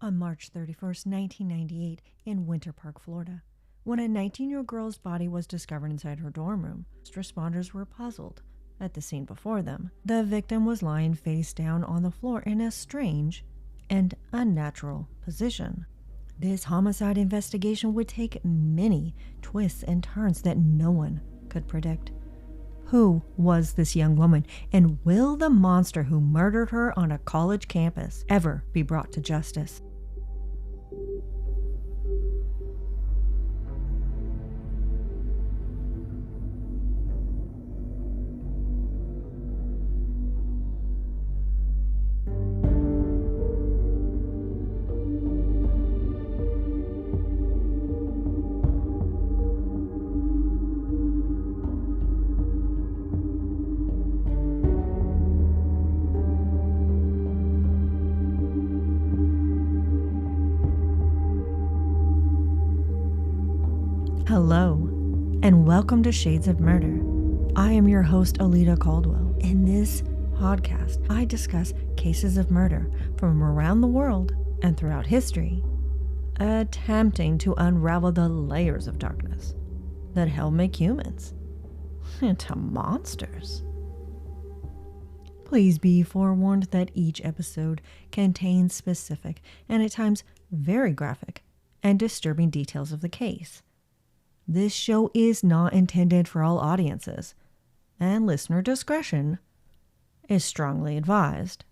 on March 31st, 1998, in Winter Park, Florida, when a 19-year-old girl's body was discovered inside her dorm room. Responders were puzzled at the scene before them. The victim was lying face down on the floor in a strange and unnatural position. This homicide investigation would take many twists and turns that no one could predict. Who was this young woman, and will the monster who murdered her on a college campus ever be brought to justice? Hello, and welcome to Shades of Murder. I am your host, Alita Caldwell. In this podcast, I discuss cases of murder from around the world and throughout history, attempting to unravel the layers of darkness that help make humans into monsters. Please be forewarned that each episode contains specific and at times very graphic and disturbing details of the case. This show is not intended for all audiences, and listener discretion is strongly advised.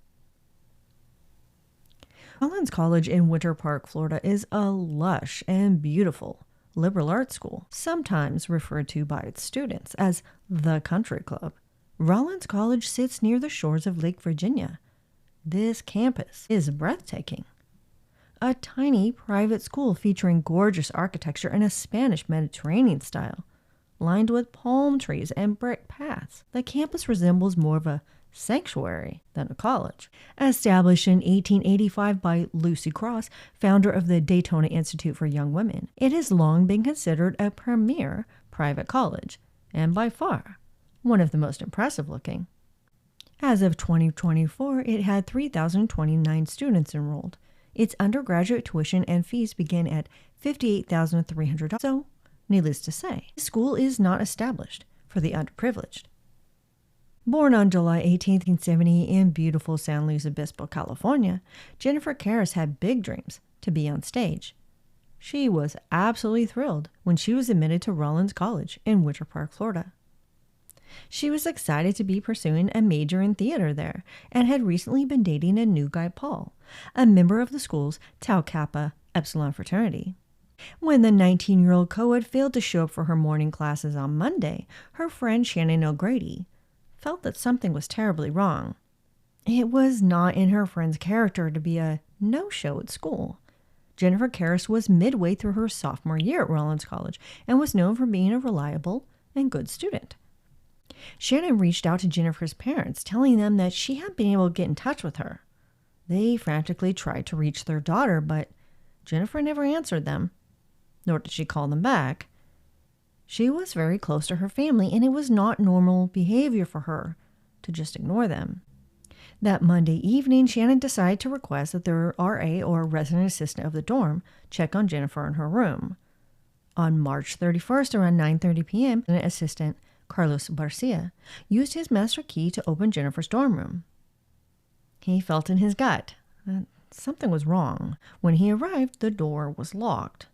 Rollins College in Winter Park, Florida is a lush and beautiful liberal arts school, sometimes referred to by its students as the Country Club. Rollins College sits near the shores of Lake Virginia. This campus is breathtaking. A tiny private school featuring gorgeous architecture in a Spanish Mediterranean style, lined with palm trees and brick paths. The campus resembles more of a sanctuary than a college. Established in 1885 by Lucy Cross, founder of the Daytona Institute for Young Women, it has long been considered a premier private college, and by far one of the most impressive looking. As of 2024, it had 3,029 students enrolled. Its undergraduate tuition and fees begin at $58,300. So, needless to say, the school is not established for the underprivileged. Born on July 18, 1970 in beautiful San Luis Obispo, California, Jennifer Kairis had big dreams to be on stage. She was absolutely thrilled when she was admitted to Rollins College in Winter Park, Florida. She was excited to be pursuing a major in theater there and had recently been dating a new guy, Paul, a member of the school's Tau Kappa Epsilon fraternity. When the 19-year-old co-ed failed to show up for her morning classes on Monday, her friend Shannon O'Grady felt that something was terribly wrong. It was not in her friend's character to be a no-show at school. Jennifer Kairis was midway through her sophomore year at Rollins College and was known for being a reliable and good student. Shannon reached out to Jennifer's parents, telling them that she hadn't been able to get in touch with her. They frantically tried to reach their daughter, but Jennifer never answered them, nor did she call them back. She was very close to her family, and it was not normal behavior for her to just ignore them. That Monday evening, Shannon decided to request that their RA, or resident assistant of the dorm, check on Jennifer in her room. On March 31st, around 9:30 p.m., an assistant, Carlos Garcia, used his master key to open Jennifer's dorm room. He felt in his gut that something was wrong. When he arrived, the door was locked.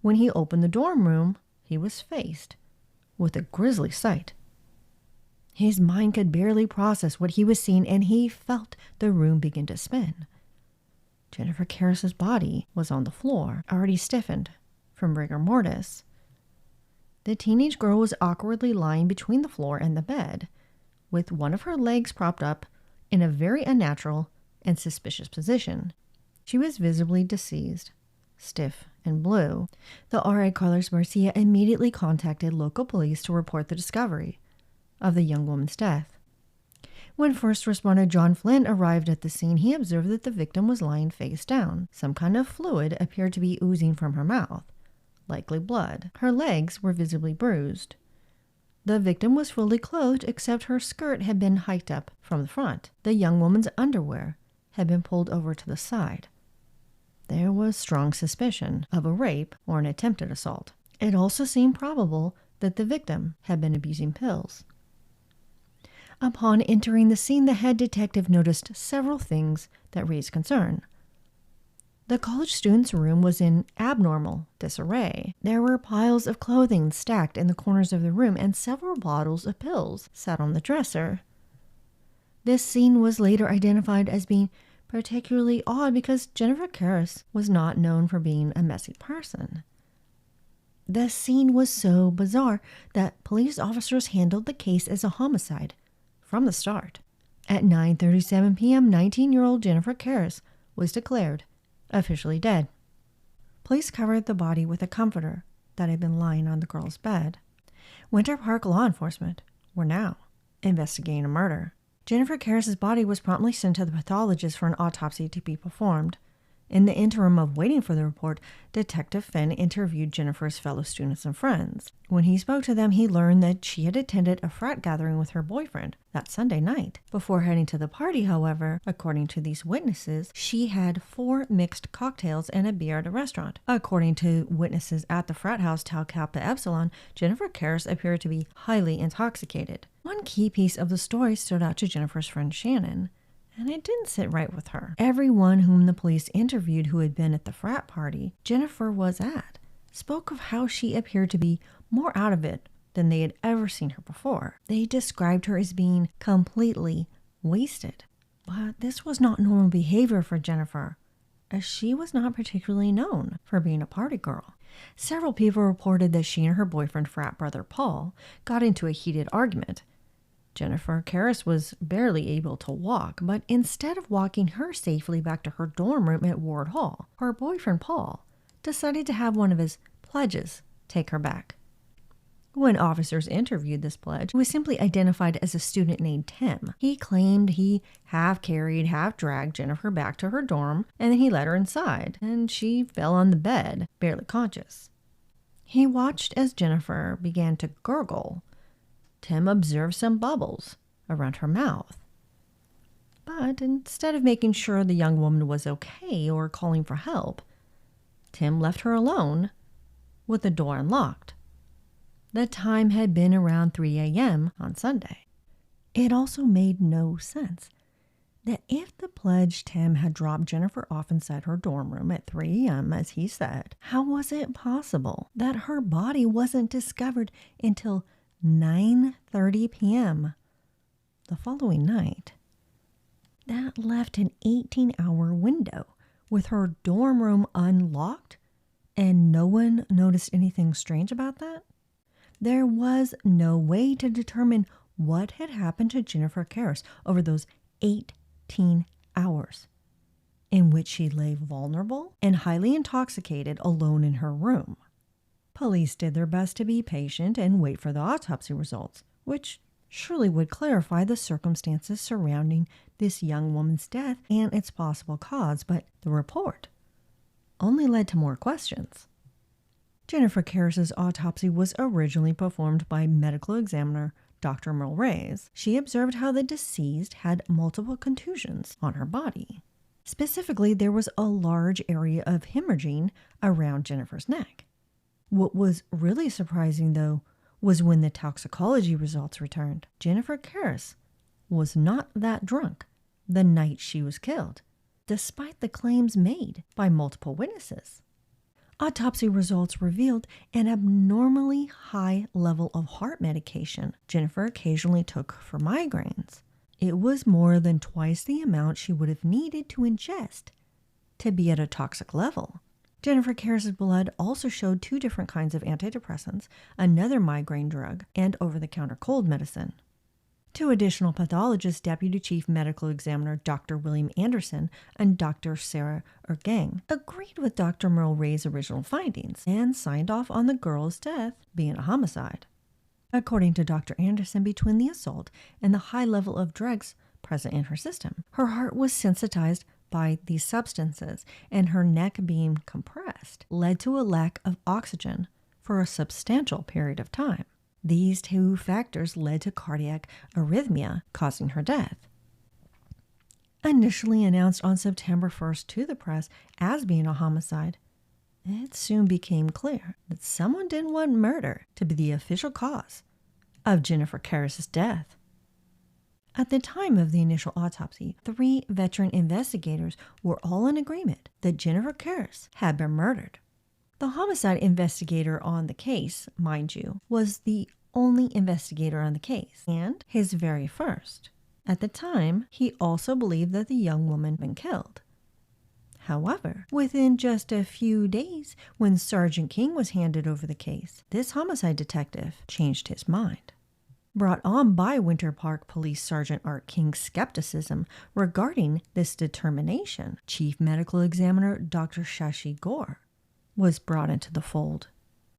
When he opened the dorm room, he was faced with a grisly sight. His mind could barely process what he was seeing, and he felt the room begin to spin. Jennifer Kairis' body was on the floor, already stiffened from rigor mortis. The teenage girl was awkwardly lying between the floor and the bed, with one of her legs propped up in a very unnatural and suspicious position. She was visibly deceased, stiff and blue. The RA Carlos Garcia immediately contacted local police to report the discovery of the young woman's death. When first responder John Flynn arrived at the scene, he observed that the victim was lying face down. Some kind of fluid appeared to be oozing from her mouth, likely blood. Her legs were visibly bruised. The victim was fully clothed, except her skirt had been hiked up from the front. The young woman's underwear had been pulled over to the side. there was strong suspicion of a rape or an attempted assault. It also seemed probable that the victim had been abusing pills. Upon entering the scene, the head detective noticed several things that raised concern. The college student's room was in abnormal disarray. There were piles of clothing stacked in the corners of the room, and several bottles of pills sat on the dresser. This scene was later identified as being particularly odd because Jennifer Kairis was not known for being a messy person. The scene was so bizarre that police officers handled the case as a homicide from the start. At 9:37 p.m., 19-year-old Jennifer Kairis was declared officially dead. Police covered the body with a comforter that had been lying on the girl's bed. Winter Park law enforcement were now investigating a murder. Jennifer Kairis' body was promptly sent to the pathologist for an autopsy to be performed. In the interim of waiting for the report, Detective Finn interviewed Jennifer's fellow students and friends. When he spoke to them, he learned that she had attended a frat gathering with her boyfriend that Sunday night. Before heading to the party, however, according to these witnesses, she had 4 mixed cocktails and a beer at a restaurant. According to witnesses at the frat house Tau Kappa Epsilon, Jennifer Kairis appeared to be highly intoxicated. One key piece of the story stood out to Jennifer's friend Shannon, and it didn't sit right with her. Everyone whom the police interviewed who had been at the frat party Jennifer was at spoke of how she appeared to be more out of it than they had ever seen her before. They described her as being completely wasted. But this was not normal behavior for Jennifer, as she was not particularly known for being a party girl. Several people reported that she and her boyfriend, frat brother Paul, got into a heated argument. Jennifer Kairis was barely able to walk, but instead of walking her safely back to her dorm room at Ward Hall, her boyfriend Paul decided to have one of his pledges take her back. When officers interviewed this pledge, he was simply identified as a student named Tim. He claimed he half carried, half dragged Jennifer back to her dorm, and then he let her inside, and she fell on the bed, barely conscious. He watched as Jennifer began to gurgle. Tim observed some bubbles around her mouth. But instead of making sure the young woman was okay or calling for help, Tim left her alone with the door unlocked. The time had been around 3 a.m. on Sunday. It also made no sense that if the pledge Tim had dropped Jennifer off inside her dorm room at 3 a.m., as he said, how was it possible that her body wasn't discovered until 9:30 p.m. the following night? That left an 18-hour window with her dorm room unlocked, and no one noticed anything strange about that? There was no way to determine what had happened to Jennifer Kairis over those 18 hours in which she lay vulnerable and highly intoxicated alone in her room. Police did their best to be patient and wait for the autopsy results, which surely would clarify the circumstances surrounding this young woman's death and its possible cause, but the report only led to more questions. Jennifer Kairis' autopsy was originally performed by medical examiner Dr. Merle Reyes. She observed how the deceased had multiple contusions on her body. Specifically, there was a large area of hemorrhaging around Jennifer's neck. What was really surprising, though, was when the toxicology results returned. Jennifer Kairis was not that drunk the night she was killed, despite the claims made by multiple witnesses. Autopsy results revealed an abnormally high level of heart medication Jennifer occasionally took for migraines. It was more than twice the amount she would have needed to ingest to be at a toxic level. Jennifer Kairis' blood also showed 2 different kinds of antidepressants, another migraine drug, and over-the-counter cold medicine. 2 additional pathologists, Deputy Chief Medical Examiner Dr. William Anderson and Dr. Sarah Ergang, agreed with Dr. Merle Ray's original findings and signed off on the girl's death being a homicide. According to Dr. Anderson, between the assault and the high level of drugs present in her system, her heart was sensitized by these substances, and her neck being compressed led to a lack of oxygen for a substantial period of time. These 2 factors led to cardiac arrhythmia, causing her death. Initially announced on September 1st to the press as being a homicide, it soon became clear that someone didn't want murder to be the official cause of Jennifer Kairis' death. At the time of the initial autopsy, 3 veteran investigators were all in agreement that Jennifer Kairis had been murdered. The homicide investigator on the case, mind you, was the only investigator on the case, and his very first. At the time, he also believed that the young woman had been killed. However, within just a few days, when Sergeant King was handed over the case, this homicide detective changed his mind. Brought on by Winter Park Police Sergeant Art King's skepticism regarding this determination, Chief Medical Examiner Dr. Shashi Gore was brought into the fold.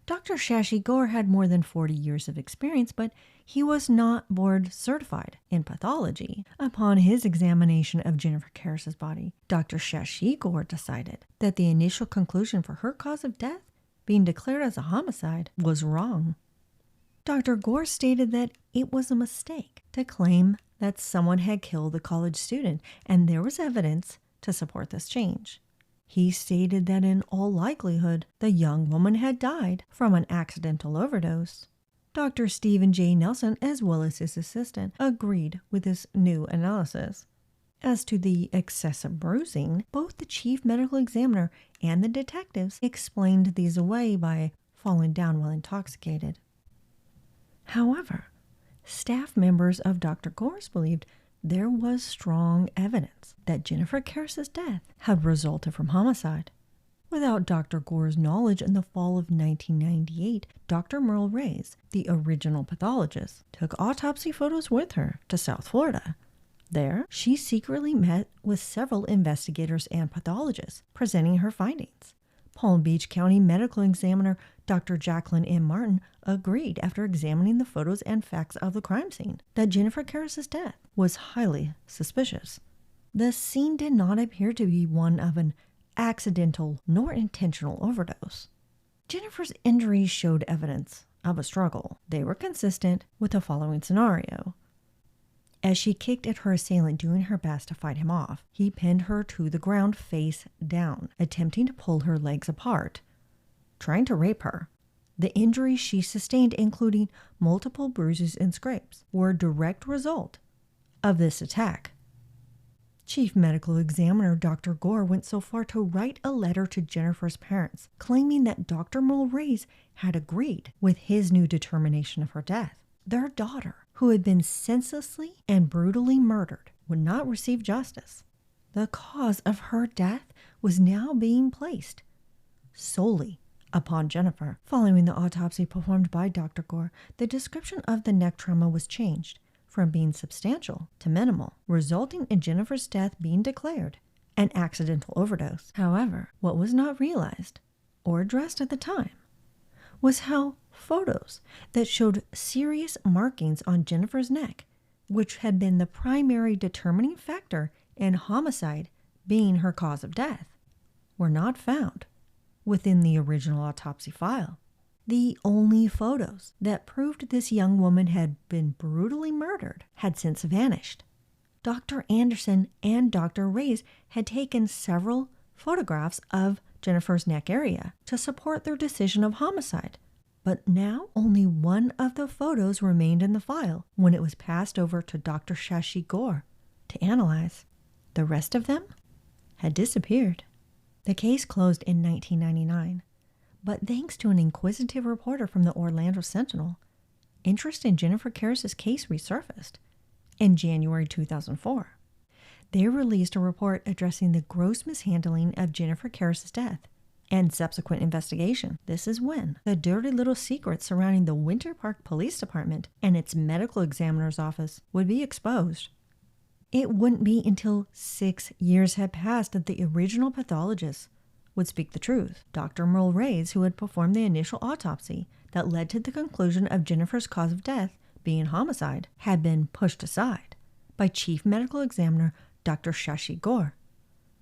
Dr. Shashi Gore had more than 40 years of experience, but he was not board certified in pathology. Upon his examination of Jennifer Kairis' body, Dr. Shashi Gore decided that the initial conclusion for her cause of death, being declared as a homicide, was wrong. Dr. Gore stated that it was a mistake to claim that someone had killed the college student, and there was evidence to support this change. He stated that in all likelihood, the young woman had died from an accidental overdose. Dr. Stephen J. Nelson, as well as his assistant, agreed with this new analysis. As to the excessive bruising, both the chief medical examiner and the detectives explained these away by falling down while intoxicated. However, staff members of Dr. Gore's believed there was strong evidence that Jennifer Kairis' death had resulted from homicide. Without Dr. Gore's knowledge, in the fall of 1998, Dr. Merle Reyes, the original pathologist, took autopsy photos with her to South Florida. There, she secretly met with several investigators and pathologists, presenting her findings. Palm Beach County Medical Examiner Dr. Jacqueline M. Martin agreed, after examining the photos and facts of the crime scene, that Jennifer Kairis' death was highly suspicious. The scene did not appear to be one of an accidental nor intentional overdose. Jennifer's injuries showed evidence of a struggle. They were consistent with the following scenario. As she kicked at her assailant, doing her best to fight him off, he pinned her to the ground face down, attempting to pull her legs apart, trying to rape her. The injuries she sustained, including multiple bruises and scrapes, were a direct result of this attack. Chief Medical Examiner Dr. Gore went so far to write a letter to Jennifer's parents, claiming that Dr. Merle Reyes had agreed with his new determination of her death. Their daughter, who had been senselessly and brutally murdered, would not receive justice. The cause of her death was now being placed solely upon Jennifer. Following the autopsy performed by Dr. Gore, the description of the neck trauma was changed from being substantial to minimal, resulting in Jennifer's death being declared an accidental overdose. However, what was not realized or addressed at the time was how photos that showed serious markings on Jennifer's neck, which had been the primary determining factor in homicide being her cause of death, were not found within the original autopsy file. The only photos that proved this young woman had been brutally murdered had since vanished. Dr. Anderson and Dr. Reyes had taken several photographs of Jennifer's neck area to support their decision of homicide, but now only one of the photos remained in the file when it was passed over to Dr. Shashi Gore to analyze. The rest of them had disappeared. The case closed in 1999, but thanks to an inquisitive reporter from the Orlando Sentinel, interest in Jennifer Kairis' case resurfaced in January 2004. They released a report addressing the gross mishandling of Jennifer Kairis' death and subsequent investigation. This is when the dirty little secrets surrounding the Winter Park Police Department and its medical examiner's office would be exposed. It wouldn't be until 6 years had passed that the original pathologist would speak the truth. Dr. Merle Reyes, who had performed the initial autopsy that led to the conclusion of Jennifer's cause of death being homicide, had been pushed aside by Chief Medical Examiner Dr. Shashi Gore,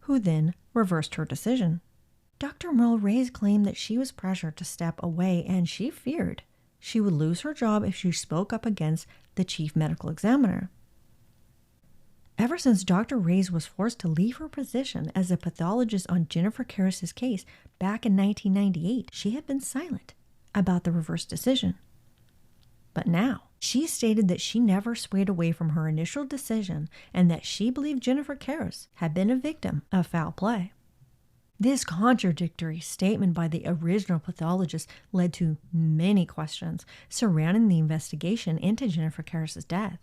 who then reversed her decision. Dr. Merle Reyes claimed that she was pressured to step away and she feared she would lose her job if she spoke up against the Chief Medical Examiner. Ever Ever since Dr. Reyes was forced to leave her position as a pathologist on Jennifer Kairis' case back in 1998, she had been silent about the reverse decision. But now, she stated that she never swayed away from her initial decision and that she believed Jennifer Kairis had been a victim of foul play. This contradictory statement by the original pathologist led to many questions surrounding the investigation into Jennifer Kairis' death.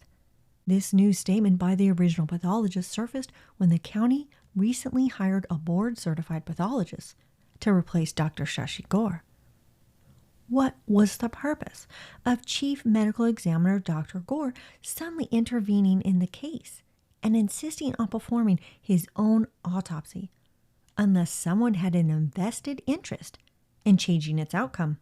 This new statement by the original pathologist surfaced when the county recently hired a board-certified pathologist to replace Dr. Shashi Gore. What was the purpose of Chief Medical Examiner Dr. Gore suddenly intervening in the case and insisting on performing his own autopsy, unless someone had an invested interest in changing its outcome?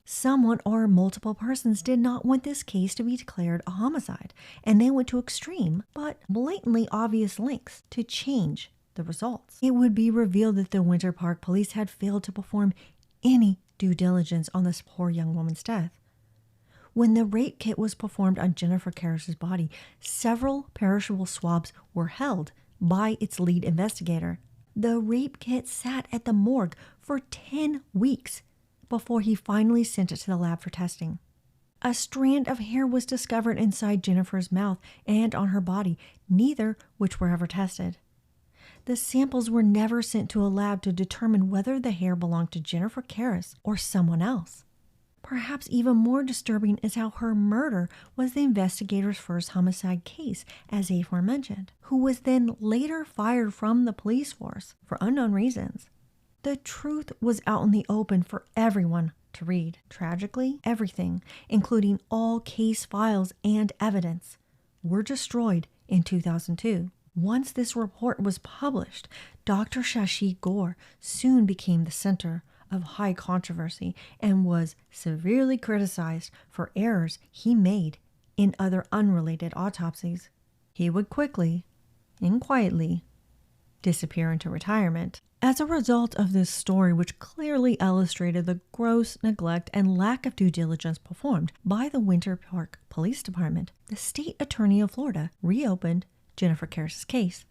Someone or multiple persons did not want this case to be declared a homicide, and they went to extreme but blatantly obvious lengths to change the results. It would be revealed that the Winter Park Police had failed to perform any due diligence on this poor young woman's death. When the rape kit was performed on Jennifer Kairis' body, several perishable swabs were held by its lead investigator. The rape kit sat at the morgue for 10 weeks before he finally sent it to the lab for testing. A strand of hair was discovered inside Jennifer's mouth and on her body, neither which were ever tested. The samples were never sent to a lab to determine whether the hair belonged to Jennifer Kairis or someone else. Perhaps even more disturbing is how her murder was the investigator's first homicide case, as aforementioned, who was then later fired from the police force for unknown reasons. The truth was out in the open for everyone to read. Tragically, everything, including all case files and evidence, were destroyed in 2002. Once this report was published, Dr. Shashi Gore soon became the center of high controversy and was severely criticized for errors he made in other unrelated autopsies. He would quickly and quietly disappear into retirement. As a result of this story, which clearly illustrated the gross neglect and lack of due diligence performed by the Winter Park Police Department, the state attorney of Florida reopened Jennifer Kairis' case.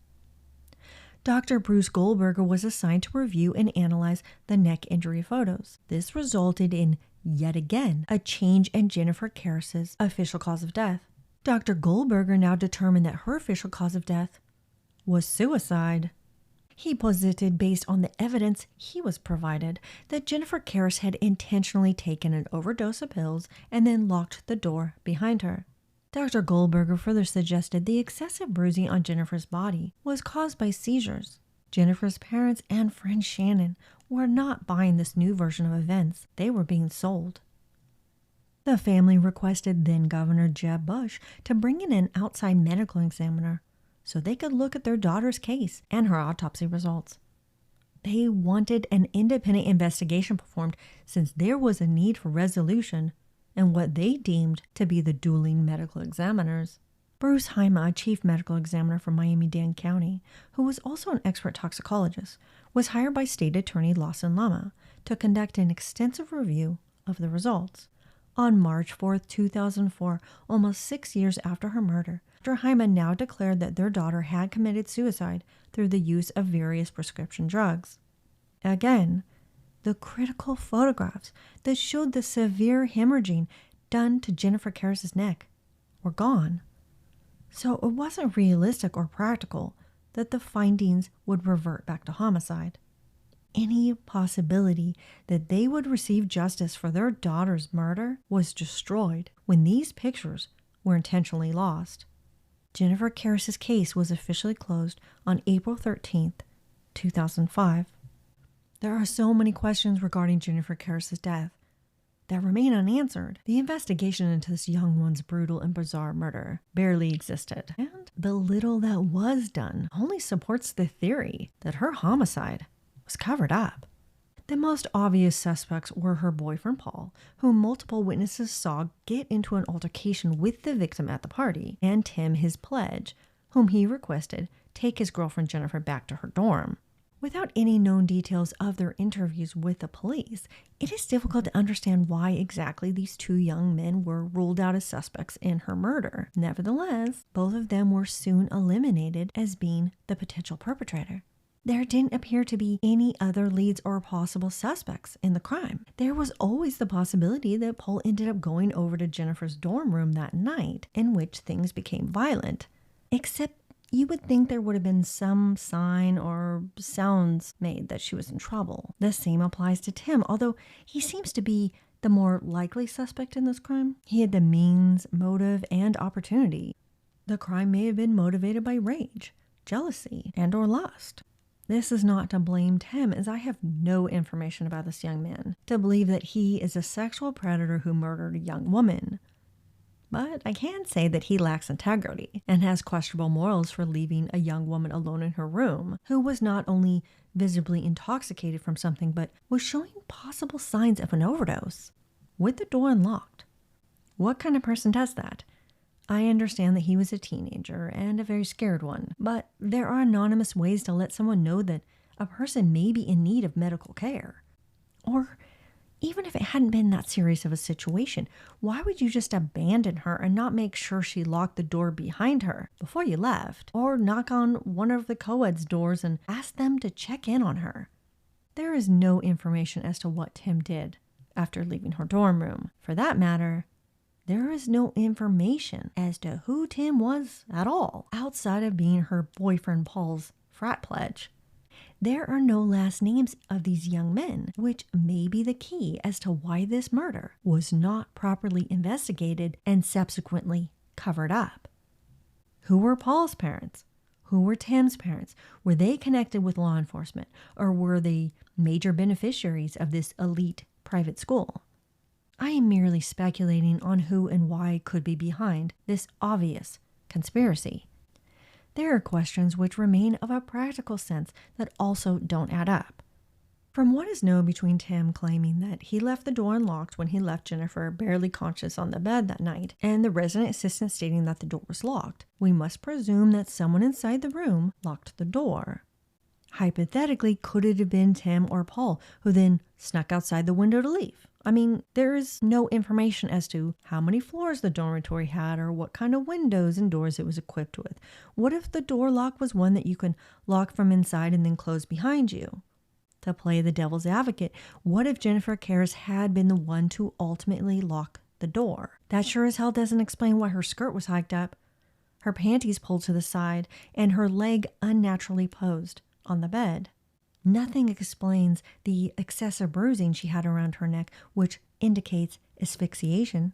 Dr. Bruce Goldberger was assigned to review and analyze the neck injury photos. This resulted in, yet again, a change in Jennifer Kairis' official cause of death. Dr. Goldberger now determined that her official cause of death was suicide. He posited, based on the evidence he was provided, that Jennifer Kairis had intentionally taken an overdose of pills and then locked the door behind her. Dr. Goldberger further suggested the excessive bruising on Jennifer's body was caused by seizures. Jennifer's parents and friend Shannon were not buying this new version of events. They were being sold. The family requested then-Governor Jeb Bush to bring in an outside medical examiner so they could look at their daughter's case and her autopsy results. They wanted an independent investigation performed since there was a need for resolution and what they deemed to be the dueling medical examiners. Bruce Haima, a chief medical examiner from Miami-Dade County, who was also an expert toxicologist, was hired by State Attorney Lawson Lama to conduct an extensive review of the results. On March 4, 2004, almost 6 years after her murder, Dr. Haima now declared that their daughter had committed suicide through the use of various prescription drugs. Again, the critical photographs that showed the severe hemorrhaging done to Jennifer Kairis' neck were gone. So it wasn't realistic or practical that the findings would revert back to homicide. Any possibility that they would receive justice for their daughter's murder was destroyed when these pictures were intentionally lost. Jennifer Kairis' case was officially closed on April 13, 2005. There are so many questions regarding Jennifer Kairis' death that remain unanswered. The investigation into this young one's brutal and bizarre murder barely existed, and the little that was done only supports the theory that her homicide was covered up. The most obvious suspects were her boyfriend Paul, whom multiple witnesses saw get into an altercation with the victim at the party, and Tim, his pledge, whom he requested take his girlfriend Jennifer back to her dorm. Without any known details of their interviews with the police, it is difficult to understand why exactly these two young men were ruled out as suspects in her murder. Nevertheless, both of them were soon eliminated as being the potential perpetrator. There didn't appear to be any other leads or possible suspects in the crime. There was always the possibility that Paul ended up going over to Jennifer's dorm room that night, in which things became violent. Except you would think there would have been some sign or sounds made that she was in trouble. The same applies to Tim, although he seems to be the more likely suspect in this crime. He had the means, motive, and opportunity. The crime may have been motivated by rage, jealousy, and/or lust. This is not to blame Tim, as I have no information about this young man to believe that he is a sexual predator who murdered a young woman. But I can say that he lacks integrity and has questionable morals for leaving a young woman alone in her room, who was not only visibly intoxicated from something, but was showing possible signs of an overdose, with the door unlocked. What kind of person does that? I understand that he was a teenager and a very scared one, but there are anonymous ways to let someone know that a person may be in need of medical care. Or even if it hadn't been that serious of a situation, why would you just abandon her and not make sure she locked the door behind her before you left? Or knock on one of the co-ed's doors and ask them to check in on her? There is no information as to what Tim did after leaving her dorm room. For that matter, there is no information as to who Tim was at all, outside of being her boyfriend Paul's frat pledge. There are no last names of these young men, which may be the key as to why this murder was not properly investigated and subsequently covered up. Who were Paul's parents? Who were Tim's parents? Were they connected with law enforcement, or were they major beneficiaries of this elite private school? I am merely speculating on who and why could be behind this obvious conspiracy. There are questions which remain of a practical sense that also don't add up. From what is known between Tim claiming that he left the door unlocked when he left Jennifer barely conscious on the bed that night, and the resident assistant stating that the door was locked, we must presume that someone inside the room locked the door. Hypothetically, could it have been Tim or Paul who then snuck outside the window to leave? I mean, there is no information as to how many floors the dormitory had or what kind of windows and doors it was equipped with. What if the door lock was one that you can lock from inside and then close behind you? To play the devil's advocate, what if Jennifer Kairis had been the one to ultimately lock the door? That sure as hell doesn't explain why her skirt was hiked up, her panties pulled to the side, and her leg unnaturally posed on the bed. Nothing explains the excessive bruising she had around her neck, which indicates asphyxiation.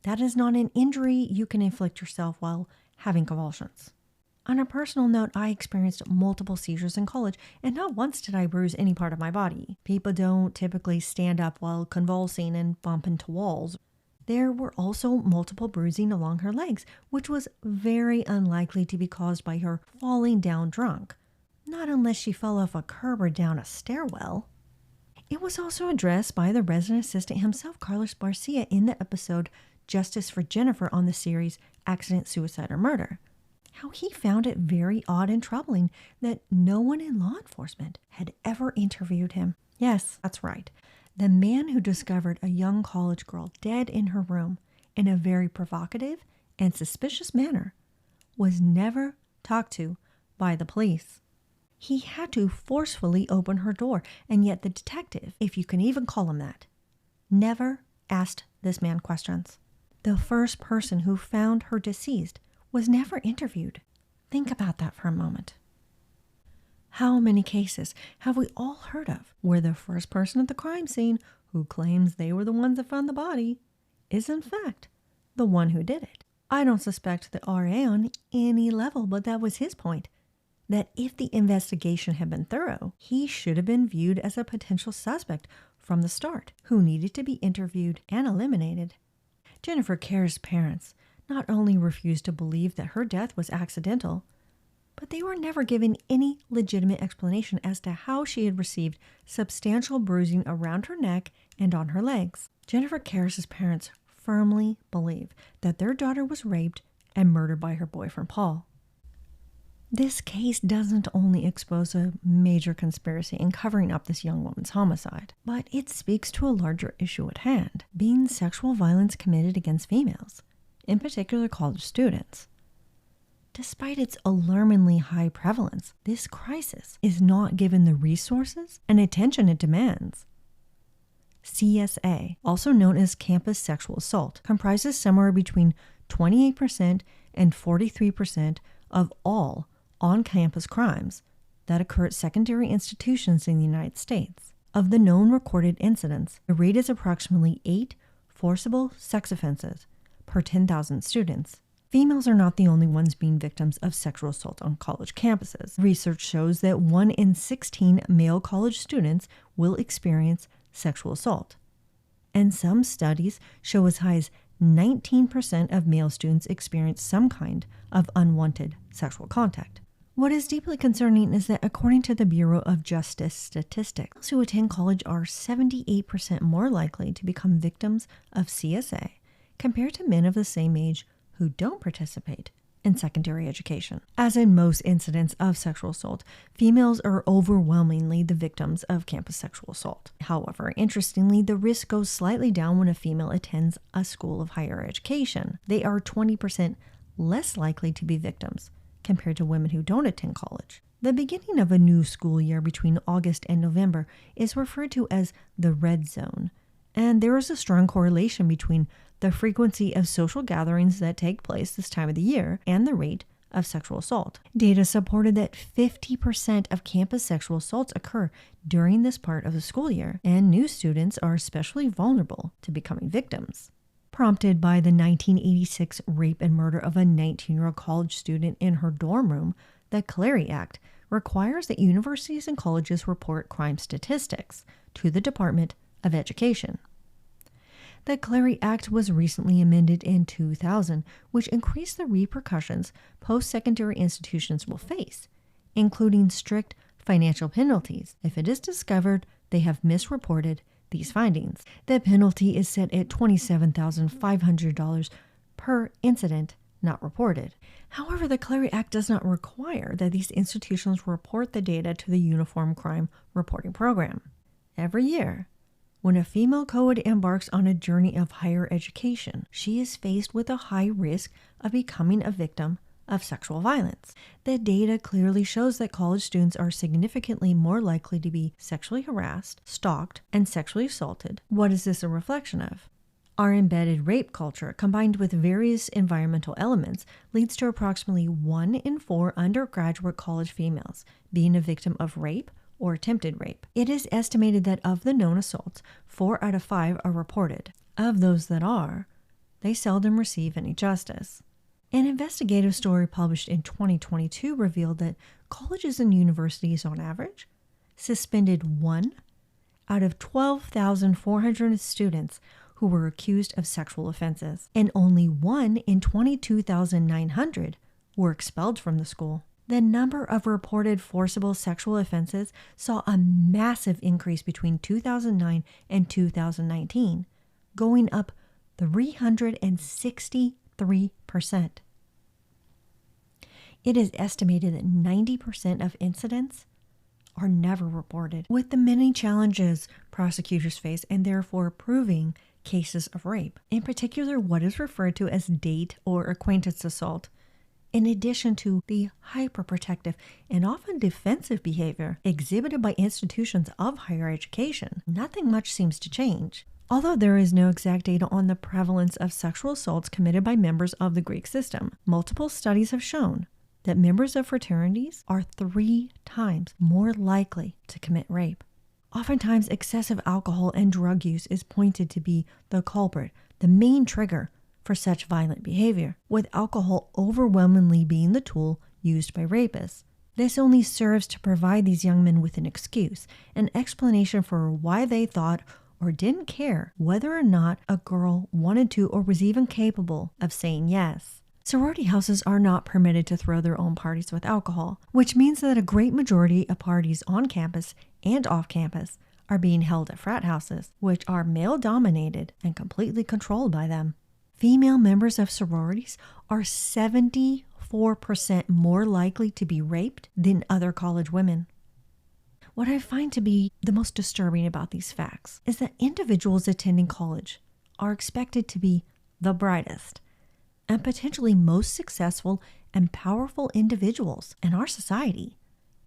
That is not an injury you can inflict yourself while having convulsions. On a personal note, I experienced multiple seizures in college, and not once did I bruise any part of my body. People don't typically stand up while convulsing and bump into walls. There were also multiple bruising along her legs, which was very unlikely to be caused by her falling down drunk. Not unless she fell off a curb or down a stairwell. It was also addressed by the resident assistant himself, Carlos Barcia, in the episode Justice for Jennifer on the series Accident, Suicide, or Murder. How he found it very odd and troubling that no one in law enforcement had ever interviewed him. Yes, that's right. The man who discovered a young college girl dead in her room in a very provocative and suspicious manner was never talked to by the police. He had to forcefully open her door, and yet the detective, if you can even call him that, never asked this man questions. The first person who found her deceased was never interviewed. Think about that for a moment. How many cases have we all heard of where the first person at the crime scene who claims they were the ones that found the body is in fact the one who did it? I don't suspect the RA on any level, but that was his point. That if the investigation had been thorough, he should have been viewed as a potential suspect from the start, who needed to be interviewed and eliminated. Jennifer Kairis' parents not only refused to believe that her death was accidental, but they were never given any legitimate explanation as to how she had received substantial bruising around her neck and on her legs. Jennifer Kairis' parents firmly believe that their daughter was raped and murdered by her boyfriend Paul. This case doesn't only expose a major conspiracy in covering up this young woman's homicide, but it speaks to a larger issue at hand, being sexual violence committed against females, in particular college students. Despite its alarmingly high prevalence, this crisis is not given the resources and attention it demands. CSA, also known as campus sexual assault, comprises somewhere between 28% and 43% of all on-campus crimes that occur at secondary institutions in the United States. Of the known recorded incidents, the rate is approximately 8 forcible sex offenses per 10,000 students. Females are not the only ones being victims of sexual assault on college campuses. Research shows that 1 in 16 male college students will experience sexual assault, and some studies show as high as 19% of male students experience some kind of unwanted sexual contact. What is deeply concerning is that according to the Bureau of Justice Statistics, those who attend college are 78% more likely to become victims of CSA compared to men of the same age who don't participate in secondary education. As in most incidents of sexual assault, females are overwhelmingly the victims of campus sexual assault. However, interestingly, the risk goes slightly down when a female attends a school of higher education. They are 20% less likely to be victims compared to women who don't attend college. The beginning of a new school year between August and November is referred to as the red zone, and there is a strong correlation between the frequency of social gatherings that take place this time of the year and the rate of sexual assault. Data supported that 50% of campus sexual assaults occur during this part of the school year, and new students are especially vulnerable to becoming victims. Prompted by the 1986 rape and murder of a 19-year-old college student in her dorm room, the Clery Act requires that universities and colleges report crime statistics to the Department of Education. The Clery Act was recently amended in 2000, which increased the repercussions post-secondary institutions will face, including strict financial penalties if it is discovered they have misreported these findings. The penalty is set at $27,500 per incident not reported. However, the Clery Act does not require that these institutions report the data to the Uniform Crime Reporting Program. Every year, when a female co-ed embarks on a journey of higher education, she is faced with a high risk of becoming a victim of sexual violence. The data clearly shows that college students are significantly more likely to be sexually harassed, stalked, and sexually assaulted. What is this a reflection of? Our embedded rape culture, combined with various environmental elements, leads to approximately 1 in 4 undergraduate college females being a victim of rape or attempted rape. It is estimated that of the known assaults, 4 out of 5 are reported. Of those that are, they seldom receive any justice. An investigative story published in 2022 revealed that colleges and universities, on average, suspended 1 out of 12,400 students who were accused of sexual offenses, and only 1 in 22,900 were expelled from the school. The number of reported forcible sexual offenses saw a massive increase between 2009 and 2019, going up 363%. It is estimated that 90% of incidents are never reported. With the many challenges prosecutors face and therefore proving cases of rape, in particular what is referred to as date or acquaintance assault, in addition to the hyperprotective and often defensive behavior exhibited by institutions of higher education, nothing much seems to change. Although there is no exact data on the prevalence of sexual assaults committed by members of the Greek system, multiple studies have shown that members of fraternities are 3 times more likely to commit rape. Oftentimes, excessive alcohol and drug use is pointed to be the culprit, the main trigger for such violent behavior, with alcohol overwhelmingly being the tool used by rapists. This only serves to provide these young men with an excuse, an explanation for why they thought or didn't care whether or not a girl wanted to or was even capable of saying yes. Sorority houses are not permitted to throw their own parties with alcohol, which means that a great majority of parties on campus and off campus are being held at frat houses, which are male-dominated and completely controlled by them. Female members of sororities are 74% 4% more likely to be raped than other college women. What I find to be the most disturbing about these facts is that individuals attending college are expected to be the brightest and potentially most successful and powerful individuals in our society.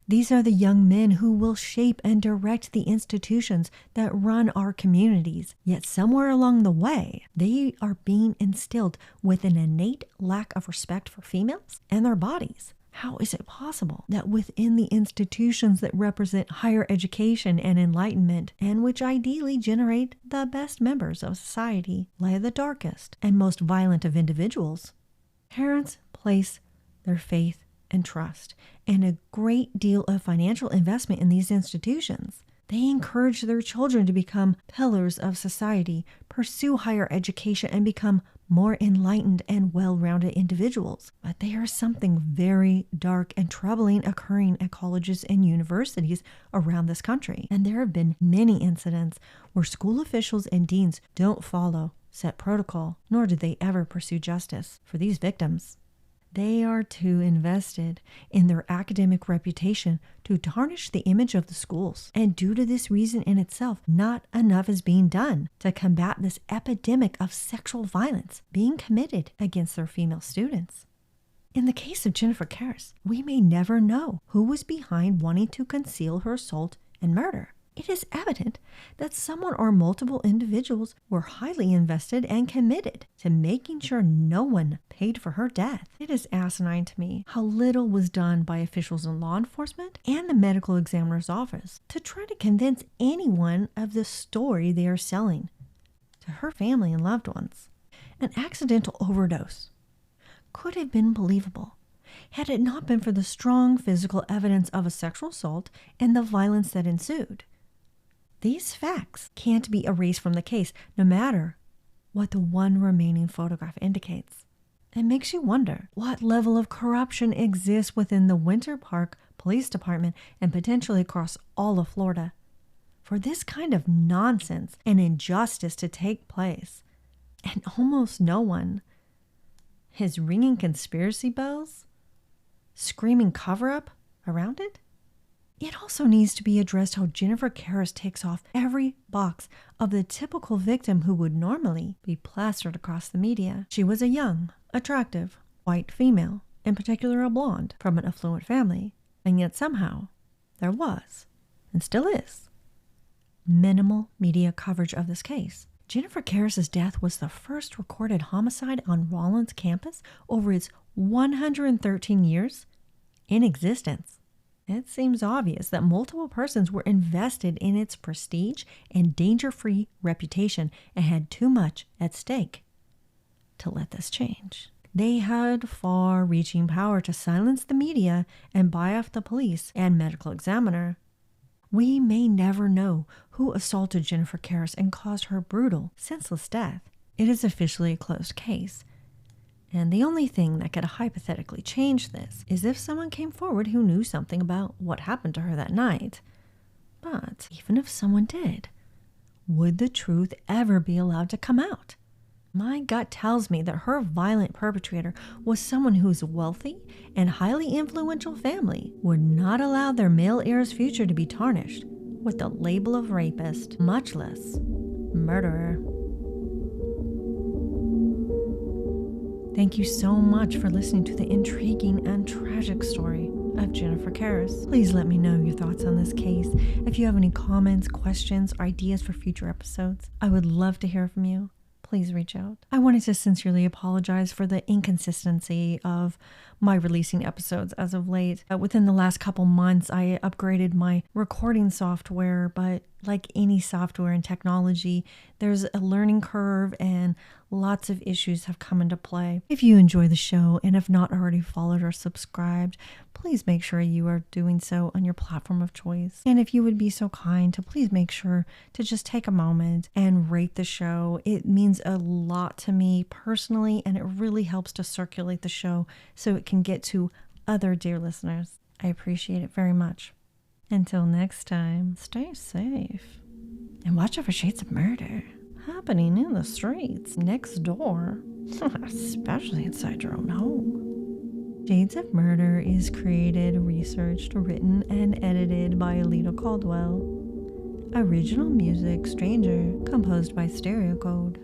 These are the young men who will shape and direct the institutions that run our communities. Yet somewhere along the way, they are being instilled with an innate lack of respect for females and their bodies. How is it possible that within the institutions that represent higher education and enlightenment, and which ideally generate the best members of society, lie the darkest and most violent of individuals? Parents place their faith and trust and a great deal of financial investment in these institutions. They encourage their children to become pillars of society, pursue higher education, and become more enlightened and well-rounded individuals. But there is something very dark and troubling occurring at colleges and universities around this country. And there have been many incidents where school officials and deans don't follow set protocol, nor do they ever pursue justice for these victims. They are too invested in their academic reputation to tarnish the image of the schools. And due to this reason in itself, not enough is being done to combat this epidemic of sexual violence being committed against their female students. In the case of Jennifer Kairis, we may never know who was behind wanting to conceal her assault and murder. It is evident that someone or multiple individuals were highly invested and committed to making sure no one paid for her death. It is asinine to me how little was done by officials in law enforcement and the medical examiner's office to try to convince anyone of the story they are selling to her family and loved ones. An accidental overdose could have been believable had it not been for the strong physical evidence of a sexual assault and the violence that ensued. These facts can't be erased from the case, no matter what the one remaining photograph indicates. It makes you wonder what level of corruption exists within the Winter Park Police Department and potentially across all of Florida for this kind of nonsense and injustice to take place. And almost no one is ringing conspiracy bells, screaming cover-up around it. It also needs to be addressed how Jennifer Kairis takes off every box of the typical victim who would normally be plastered across the media. She was a young, attractive, white female, in particular a blonde, from an affluent family, and yet somehow there was, and still is, minimal media coverage of this case. Jennifer Kairis' death was the first recorded homicide on Rollins campus over its 113 years in existence. It seems obvious that multiple persons were invested in its prestige and danger-free reputation and had too much at stake to let this change. They had far-reaching power to silence the media and buy off the police and medical examiner. We may never know who assaulted Jennifer Kairis and caused her brutal, senseless death. It is officially a closed case. And the only thing that could hypothetically change this is if someone came forward who knew something about what happened to her that night. But even if someone did, would the truth ever be allowed to come out? My gut tells me that her violent perpetrator was someone whose wealthy and highly influential family would not allow their male heir's future to be tarnished with the label of rapist, much less murderer. Thank you so much for listening to the intriguing and tragic story of Jennifer Kairis. Please let me know your thoughts on this case. If you have any comments, questions, or ideas for future episodes, I would love to hear from you. Please reach out. I wanted to sincerely apologize for the inconsistency of my releasing episodes as of late. Within the last couple months, I upgraded my recording software, but like any software and technology, there's a learning curve and lots of issues have come into play. If you enjoy the show and have not already followed or subscribed, please make sure you are doing so on your platform of choice. And if you would be so kind to please make sure to just take a moment and rate the show. It means a lot to me personally, and it really helps to circulate the show so it can get to other dear listeners. I appreciate it very much. Until next time, stay safe and watch out for shades of murder happening in the streets next door, especially inside your own home. Shades of Murder is created, researched, written, and edited by Alita Caldwell. Original music, Stranger, composed by Stereo Code.